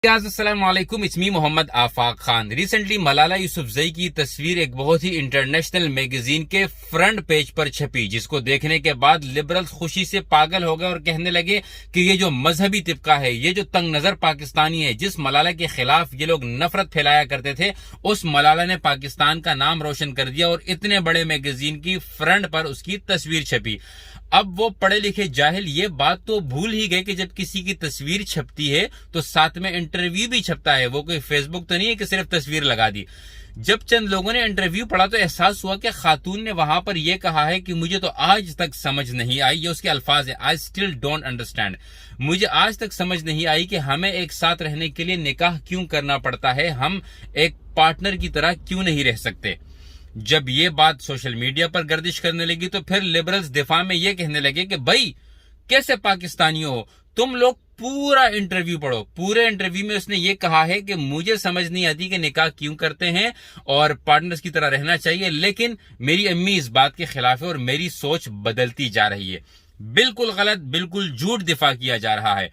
अस्सलाम वालेकुम, it's me Mohammad Afaq Khan. Recently Malala Yousafzai की तस्वीर एक बहुत ही इंटरनेशनल मैगजीन के फ्रंट पेज पर छपी, जिसको देखने के बाद लिबरल्स खुशी से पागल हो गए और कहने लगे कि ये जो मजहबी तिबका है, ये जो तंग नजर पाकिस्तानी है, जिस मलाला के खिलाफ ये लोग नफरत फैलाया करते थे, उस मलाला ने पाकिस्तान का नाम रोशन कर दिया और इतने बड़े मैगजीन की फ्रंट पर उसकी तस्वीर छपी। अब वो पढ़े लिखे जाहिल ये बात तो भूल ही गए कि जब किसी की तस्वीर छपती है तो साथ में इंटरव्यू भी छपता है। वो कोई फेसबुक तो नहीं है कि सिर्फ तस्वीर लगा दी। जब चंद लोगों ने इंटरव्यू पढ़ा तो एहसास हुआ कि खातून ने वहां पर यह कहा है कि मुझे तो आज तक समझ नहीं आई, ये उसके अल्फाज है, आई स्टिल डोंट अंडरस्टैंड। मुझे आज तक समझ नहीं आई कि हमें एक साथ रहने के लिए निकाह क्यों करना पड़ता है, हम एक पार्टनर की तरह क्यों नहीं रह सकते। जब ये बात सोशल मीडिया पर गर्दिश करने लगी तो फिर लिबरल्स दिफा में ये कहने लगे कि भाई कैसे पाकिस्तानी हो तुम लोग। पूरा इंटरव्यू पढ़ो, पूरे इंटरव्यू में उसने ये कहा है कि मुझे समझ नहीं आती कि निकाह क्यों करते हैं और पार्टनर्स की तरह रहना चाहिए, लेकिन मेरी अम्मी इस बात के खिलाफ है और मेरी सोच बदलती जा रही है। बिल्कुल गलत, बिल्कुल झूठ दिफा किया जा रहा है।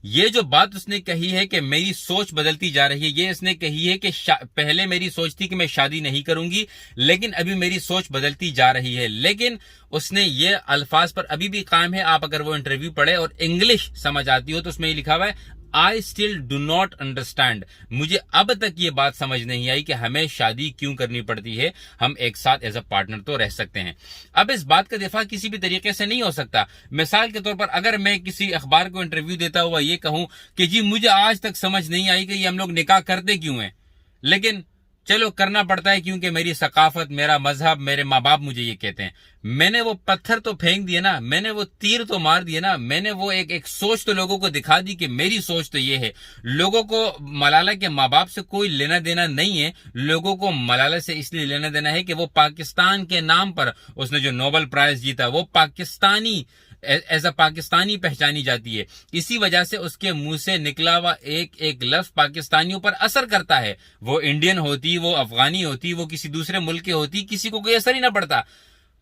ये जो बात उसने कही है कि मेरी सोच बदलती जा रही है, ये इसने कही है कि पहले मेरी सोच थी कि मैं शादी नहीं करूंगी, लेकिन अभी मेरी सोच बदलती जा रही है। लेकिन उसने ये अल्फाज पर अभी भी कायम है। आप अगर वो इंटरव्यू पढ़े और इंग्लिश समझ आती हो तो उसमें ये लिखा हुआ है, I still do not understand. मुझे अब तक ये बात समझ नहीं आई कि हमें शादी क्यों करनी पड़ती है, हम एक साथ एज अ पार्टनर तो रह सकते हैं। अब इस बात का दिफा किसी भी तरीके से नहीं हो सकता। मिसाल के तौर पर अगर मैं किसी अखबार को इंटरव्यू देता हुआ ये कहूं कि जी मुझे आज तक समझ नहीं आई कि ये हम लोग निकाह करते क्यों हैं, लेकिन चलो करना पड़ता है क्योंकि मेरी सकाफत, मेरा मजहब, मेरे माँ बाप मुझे ये कहते हैं। मैंने वो पत्थर तो फेंक दिए ना, मैंने वो तीर तो मार दिए ना, मैंने वो एक सोच तो लोगों को दिखा दी कि मेरी सोच तो ये है। लोगों को मलाला के माँ बाप से कोई लेना देना नहीं है, लोगों को मलाला से इसलिए लेना देना है कि वो पाकिस्तान के नाम पर उसने जो नोबेल प्राइज जीता वो पाकिस्तानी एज अ पाकिस्तानी पहचानी जाती है। इसी वजह से उसके मुंह से निकला हुआ एक एक लफ्ज पाकिस्तानियों पर असर करता है। वो इंडियन होती, वो अफगानी होती, वो किसी दूसरे मुल्क की होती, किसी को कोई असर ही ना पड़ता।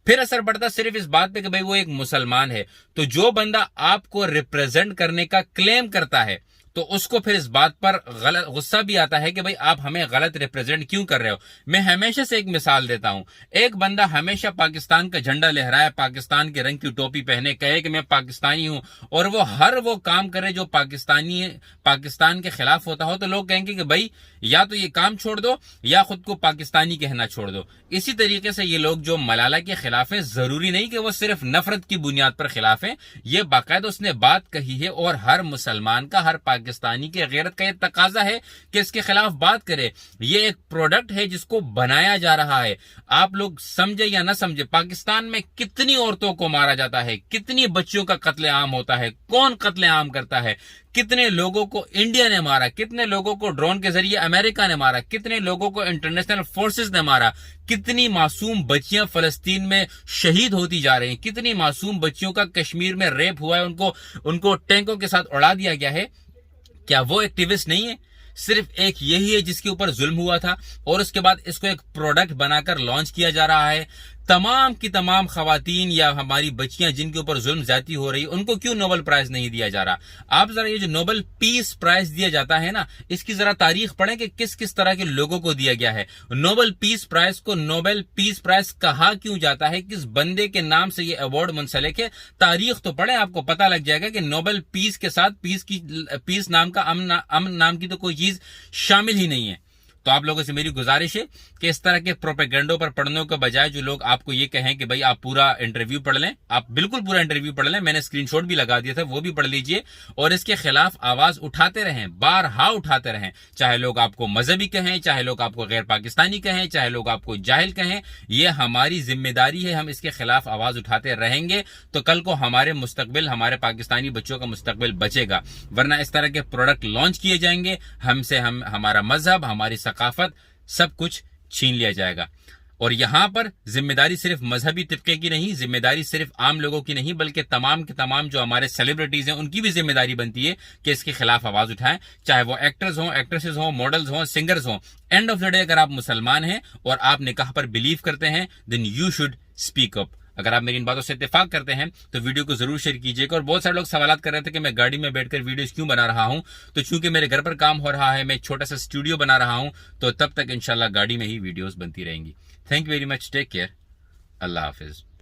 फिर असर पड़ता सिर्फ इस बात पे कि भाई वो एक मुसलमान है। तो जो बंदा आपको रिप्रेजेंट करने का क्लेम करता है तो उसको फिर इस बात पर गलत गुस्सा भी आता है कि भाई आप हमें गलत रिप्रेजेंट क्यों कर रहे हो। मैं हमेशा से एक मिसाल देता हूं, एक बंदा हमेशा पाकिस्तान का झंडा लहराए, पाकिस्तान के रंग की टोपी पहने, कहे कि मैं पाकिस्तानी हूं और वो हर वो काम करे जो पाकिस्तान के खिलाफ होता हो, तो लोग कहेंगे कि भाई या तो ये काम छोड़ दो या खुद को पाकिस्तानी कहना छोड़ दो। इसी तरीके से ये लोग जो मलाला के खिलाफ है, जरूरी नहीं कि वो सिर्फ नफरत की बुनियाद पर खिलाफ है, ये बाकायदा उसने बात कही है और हर मुसलमान का, हर पाकिस्तानी के गैरत का ये तकाजा है कि इसके खिलाफ बात करे। ये एक प्रोडक्ट है जिसको बनाया जा रहा है। आप लोग समझे या ना समझे, पाकिस्तान में कितनी औरतों को मारा जाता है, कितनी बच्चियों का कत्लेआम होता है, कौन कत्लेआम करता है, कितने लोगों को इंडिया ने मारा, कितने लोगों को ड्रोन के जरिए अमेरिका ने मारा, कितने लोगों को इंटरनेशनल फोर्सेस ने मारा, कितनी मासूम बच्चियां फलस्तीन में शहीद होती जा रही हैं, कितनी मासूम बच्चियों का कश्मीर में रेप हुआ है, उनको टैंकों के साथ उड़ा दिया गया है। क्या वो एक्टिविस्ट नहीं है? सिर्फ एक यही है जिसके ऊपर जुल्म हुआ था और उसके बाद इसको एक प्रोडक्ट बनाकर लॉन्च किया जा रहा है। तमाम की तमाम खवातीन या हमारी बच्चियां जिनके ऊपर जुल्म ज्यादती हो रही, उनको क्यों नोबेल प्राइज नहीं दिया जा रहा? आप जरा ये जो नोबेल पीस प्राइज दिया जाता है ना, इसकी जरा तारीख पढ़ें कि किस किस तरह के लोगों को दिया गया है। नोबेल पीस प्राइज को नोबेल पीस प्राइज कहा क्यों जाता है, किस बंदे के नाम से ये अवार्ड मुंसलिक है, तारीख तो पढ़ें, आपको पता लग जाएगा कि नोबेल पीस के साथ पीस नाम का अमन नाम की तो कोई चीज शामिल ही नहीं है। तो आप लोगों से मेरी गुजारिश है कि इस तरह के प्रोपेगेंडो पर पढ़ने के बजाय जो लोग आपको ये कहें कि भाई आप पूरा इंटरव्यू पढ़ लें, आप बिल्कुल पूरा इंटरव्यू पढ़ लें, मैंने स्क्रीनशॉट भी लगा दिया था, वो भी पढ़ लीजिए और इसके खिलाफ आवाज उठाते रहें, बारहा उठाते रहें। चाहे लोग आपको मजहबी कहें, चाहे लोग आपको गैर पाकिस्तानी कहें, चाहे लोग आपको जाहिल कहें, ये हमारी जिम्मेदारी है, हम इसके खिलाफ आवाज उठाते रहेंगे तो कल को हमारे मुस्तकबिल, हमारे पाकिस्तानी बच्चों का मुस्तकबिल बचेगा। वरना इस तरह के प्रोडक्ट लॉन्च किए जाएंगे, हमारा मजहब, हमारी सकाफत, सब कुछ छीन लिया जाएगा। और यहां पर जिम्मेदारी सिर्फ मजहबी तबके की नहीं, जिम्मेदारी सिर्फ आम लोगों की नहीं, बल्कि तमाम के तमाम जो हमारे सेलिब्रिटीज हैं उनकी भी जिम्मेदारी बनती है कि इसके खिलाफ आवाज उठाएं, चाहे वो एक्टर्स हों, एक्ट्रेसेस हों, मॉडल्स हों, सिंगर्स हों। एंड ऑफ द डे अगर आप मुसलमान हैं और आप निकाह पर बिलीव करते हैं, then you should speak up. اگر آپ میری ان باتوں سے اتفاق کرتے ہیں تو ویڈیو کو ضرور شیئر کیجیے گا. اور بہت سارے لوگ سوالات کر رہے تھے کہ میں گاڑی میں بیٹھ کر ویڈیوز کیوں بنا رہا ہوں. تو چونکہ میرے گھر پر کام ہو رہا ہے, میں ایک چھوٹا سا اسٹوڈیو بنا رہا ہوں, تو تب تک انشاءاللہ گاڑی میں ہی ویڈیوز بنتی رہیں گی. Thank you very much, take care, Allah حافظ.